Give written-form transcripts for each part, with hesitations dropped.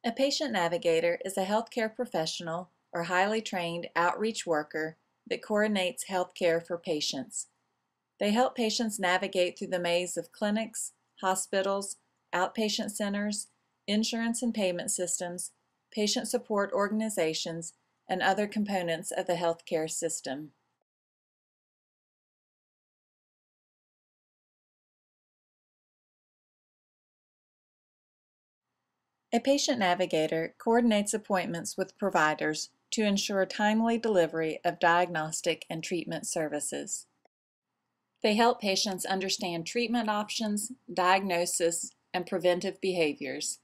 A patient navigator is a healthcare professional or highly trained outreach worker that coordinates healthcare for patients. They help patients navigate through the maze of clinics, hospitals, outpatient centers, insurance and payment systems, patient support organizations, and other components of the healthcare system. A patient navigator coordinates appointments with providers to ensure timely delivery of diagnostic and treatment services. They help patients understand treatment options, diagnosis, and preventive behaviors.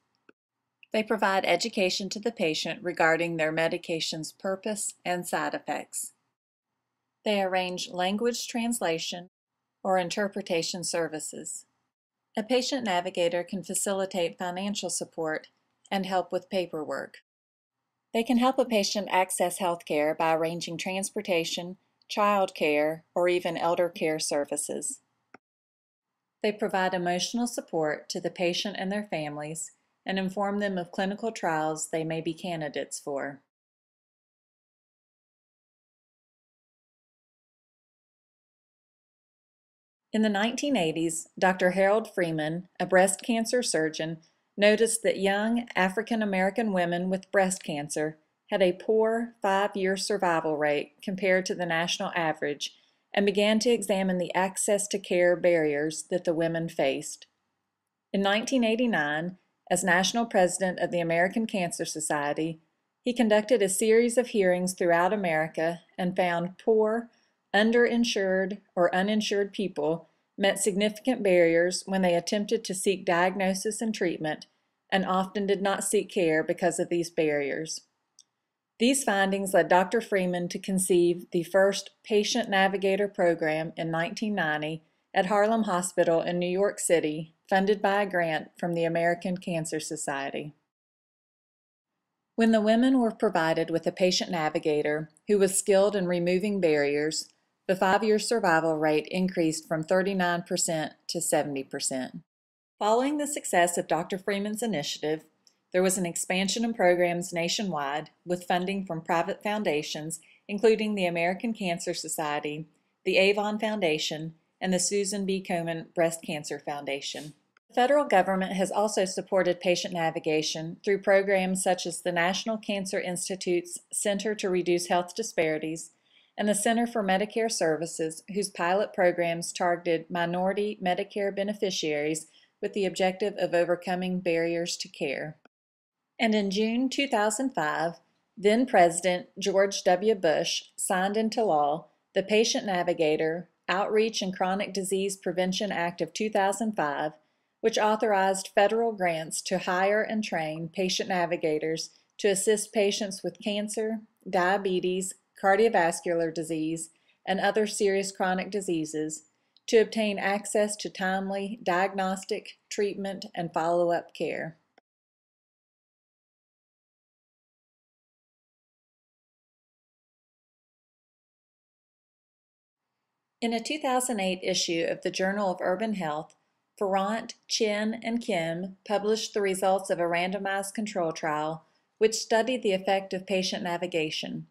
They provide education to the patient regarding their medication's purpose and side effects. They arrange language translation or interpretation services. A patient navigator can facilitate financial support and help with paperwork. They can help a patient access health care by arranging transportation, child care, or even elder care services. They provide emotional support to the patient and their families and inform them of clinical trials they may be candidates for. In the 1980s, Dr. Harold Freeman, a breast cancer surgeon, noticed that young African American women with breast cancer had a poor 5-year survival rate compared to the national average and began to examine the access to care barriers that the women faced. In 1989, as national president of the American Cancer Society, he conducted a series of hearings throughout America and found poor, underinsured, or uninsured people met significant barriers when they attempted to seek diagnosis and treatment, and often did not seek care because of these barriers. These findings led Dr. Freeman to conceive the first Patient Navigator program in 1990 at Harlem Hospital in New York City, funded by a grant from the American Cancer Society. When the women were provided with a patient navigator who was skilled in removing barriers, the 5-year survival rate increased from 39% to 70%. Following the success of Dr. Freeman's initiative, there was an expansion in programs nationwide with funding from private foundations, including the American Cancer Society, the Avon Foundation, and the Susan B. Komen Breast Cancer Foundation. The federal government has also supported patient navigation through programs such as the National Cancer Institute's Center to Reduce Health Disparities and the Center for Medicare Services, whose pilot programs targeted minority Medicare beneficiaries with the objective of overcoming barriers to care. And in June 2005, then-President George W. Bush signed into law the Patient Navigator, Outreach and Chronic Disease Prevention Act of 2005, which authorized federal grants to hire and train patient navigators to assist patients with cancer, diabetes, cardiovascular disease, and other serious chronic diseases to obtain access to timely diagnostic, treatment, and follow-up care. In a 2008 issue of the Journal of Urban Health, Ferrant, Chen, and Kim published the results of a randomized control trial which studied the effect of patient navigation.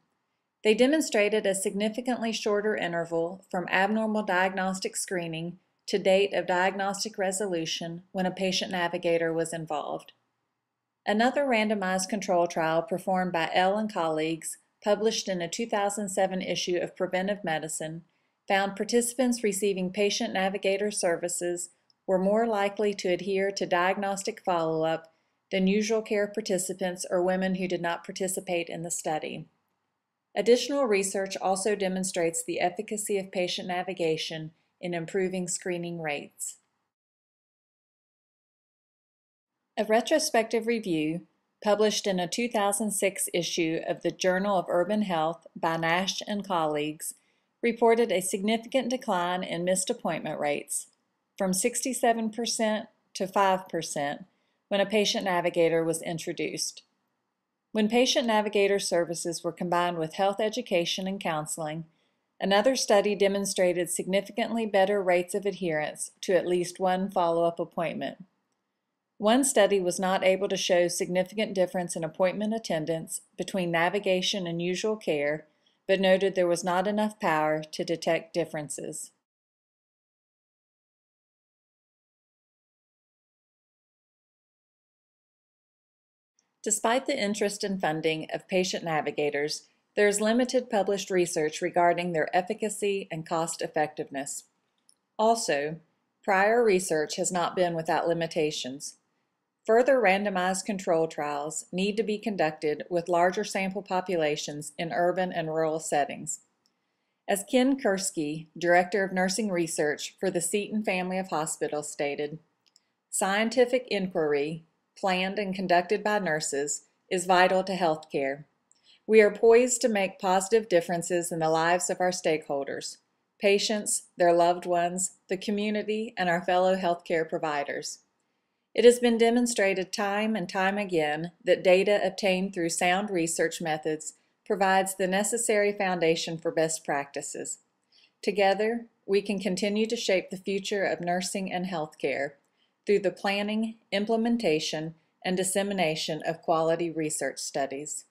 They demonstrated a significantly shorter interval from abnormal diagnostic screening to date of diagnostic resolution when a patient navigator was involved. Another randomized control trial performed by L and colleagues, published in a 2007 issue of Preventive Medicine, found participants receiving patient navigator services were more likely to adhere to diagnostic follow-up than usual care participants or women who did not participate in the study. Additional research also demonstrates the efficacy of patient navigation in improving screening rates. A retrospective review, published in a 2006 issue of the Journal of Urban Health by Nash and colleagues, reported a significant decline in missed appointment rates, from 67% to 5% when a patient navigator was introduced. When patient navigator services were combined with health education and counseling, another study demonstrated significantly better rates of adherence to at least one follow-up appointment. One study was not able to show significant difference in appointment attendance between navigation and usual care, but noted there was not enough power to detect differences. Despite the interest and funding of patient navigators, there is limited published research regarding their efficacy and cost effectiveness. Also, prior research has not been without limitations. Further randomized control trials need to be conducted with larger sample populations in urban and rural settings. As Ken Kursky, Director of Nursing Research for the Seton Family of Hospitals, stated, "Scientific inquiry, planned and conducted by nurses, is vital to healthcare. We are poised to make positive differences in the lives of our stakeholders, patients, their loved ones, the community, and our fellow healthcare providers. It has been demonstrated time and time again that data obtained through sound research methods provides the necessary foundation for best practices. Together, we can continue to shape the future of nursing and healthcare through the planning, implementation, and dissemination of quality research studies."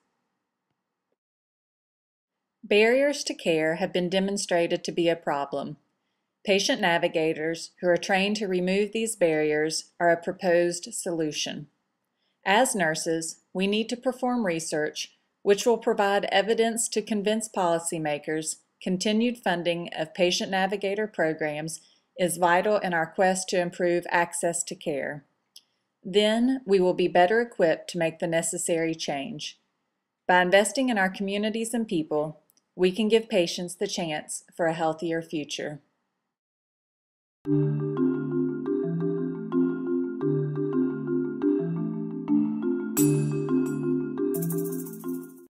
Barriers to care have been demonstrated to be a problem. Patient navigators who are trained to remove these barriers are a proposed solution. As nurses, we need to perform research which will provide evidence to convince policymakers continued funding of patient navigator programs is vital in our quest to improve access to care. Then we will be better equipped to make the necessary change. By investing in our communities and people, we can give patients the chance for a healthier future.